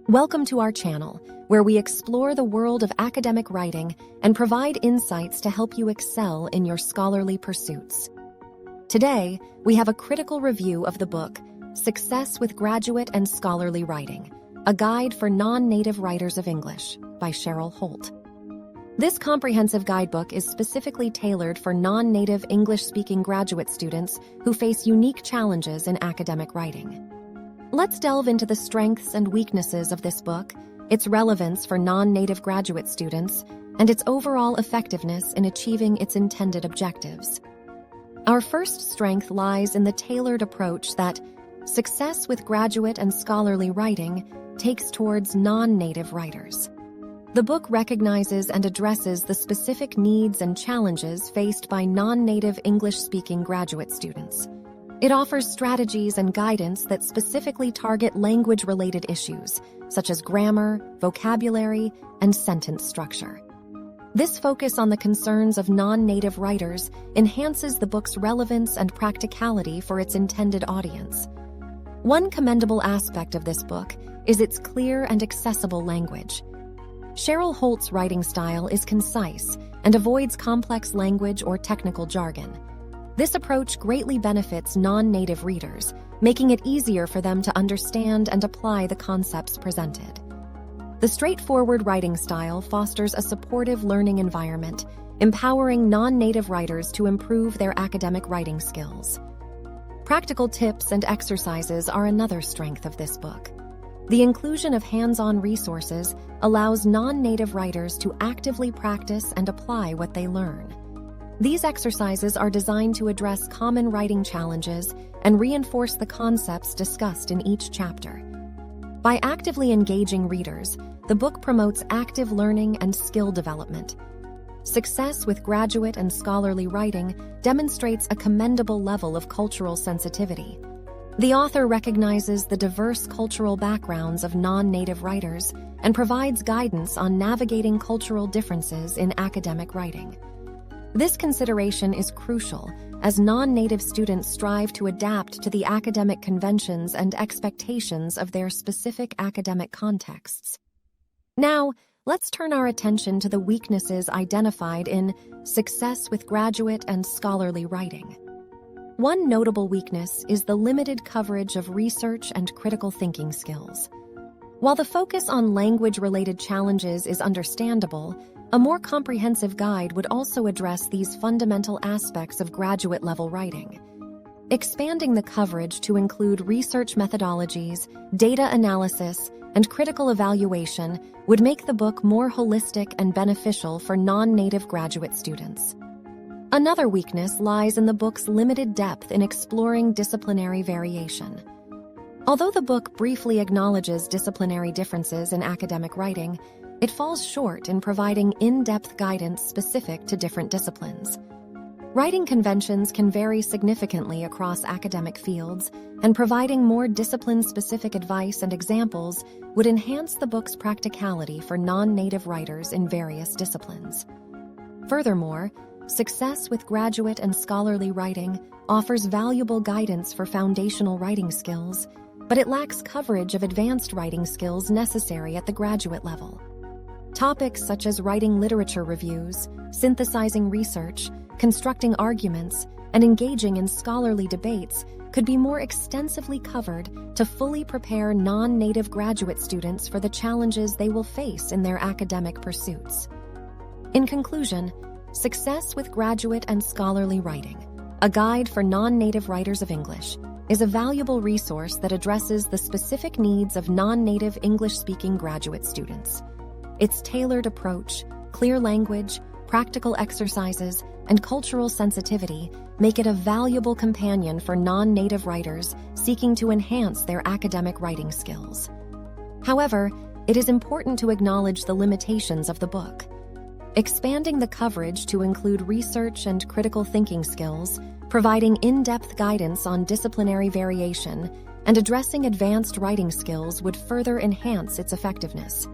Welcome to our channel, where we explore the world of academic writing and provide insights to help you excel in your scholarly pursuits. Today, we have a critical review of the book, Success with Graduate and Scholarly Writing, a guide for non-native writers of English, by Sheryl Holt. This comprehensive guidebook is specifically tailored for non-native English-speaking graduate students who face unique challenges in academic writing. Let's delve into the strengths and weaknesses of this book, its relevance for non-native graduate students, and its overall effectiveness in achieving its intended objectives. Our first strength lies in the tailored approach that Success with Graduate and Scholarly Writing takes towards non-native writers. The book recognizes and addresses the specific needs and challenges faced by non-native English-speaking graduate students. It offers strategies and guidance that specifically target language-related issues, such as grammar, vocabulary, and sentence structure. This focus on the concerns of non-native writers enhances the book's relevance and practicality for its intended audience. One commendable aspect of this book is its clear and accessible language. Sheryl Holt's writing style is concise and avoids complex language or technical jargon. This approach greatly benefits non-native readers, making it easier for them to understand and apply the concepts presented. The straightforward writing style fosters a supportive learning environment, empowering non-native writers to improve their academic writing skills. Practical tips and exercises are another strength of this book. The inclusion of hands-on resources allows non-native writers to actively practice and apply what they learn. These exercises are designed to address common writing challenges and reinforce the concepts discussed in each chapter. By actively engaging readers, the book promotes active learning and skill development. Success with Graduate and Scholarly Writing demonstrates a commendable level of cultural sensitivity. The author recognizes the diverse cultural backgrounds of non-native writers and provides guidance on navigating cultural differences in academic writing. This consideration is crucial as non-native students strive to adapt to the academic conventions and expectations of their specific academic contexts. Now, let's turn our attention to the weaknesses identified in Success with Graduate and Scholarly Writing. One notable weakness is the limited coverage of research and critical thinking skills. While the focus on language-related challenges is understandable, a more comprehensive guide would also address these fundamental aspects of graduate-level writing. Expanding the coverage to include research methodologies, data analysis, and critical evaluation would make the book more holistic and beneficial for non-native graduate students. Another weakness lies in the book's limited depth in exploring disciplinary variation. Although the book briefly acknowledges disciplinary differences in academic writing, it falls short in providing in-depth guidance specific to different disciplines. Writing conventions can vary significantly across academic fields, and providing more discipline-specific advice and examples would enhance the book's practicality for non-native writers in various disciplines. Furthermore, Success with Graduate and Scholarly Writing offers valuable guidance for foundational writing skills, but it lacks coverage of advanced writing skills necessary at the graduate level. Topics such as writing literature reviews, synthesizing research, constructing arguments, and engaging in scholarly debates could be more extensively covered to fully prepare non-native graduate students for the challenges they will face in their academic pursuits. In conclusion, Success with Graduate and Scholarly Writing, a guide for non-native writers of English, is a valuable resource that addresses the specific needs of non-native English-speaking graduate students. Its tailored approach, clear language, practical exercises, and cultural sensitivity make it a valuable companion for non-native writers seeking to enhance their academic writing skills. However, it is important to acknowledge the limitations of the book. Expanding the coverage to include research and critical thinking skills, providing in-depth guidance on disciplinary variation, and addressing advanced writing skills would further enhance its effectiveness.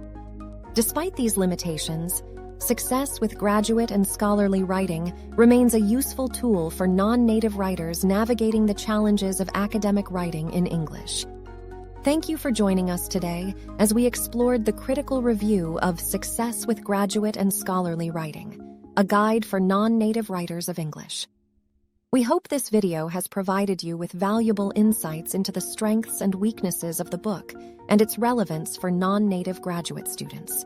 Despite these limitations, Success with Graduate and Scholarly Writing remains a useful tool for non-native writers navigating the challenges of academic writing in English. Thank you for joining us today as we explored the critical review of Success with Graduate and Scholarly Writing, a guide for non-native writers of English. We hope this video has provided you with valuable insights into the strengths and weaknesses of the book and its relevance for non-native graduate students.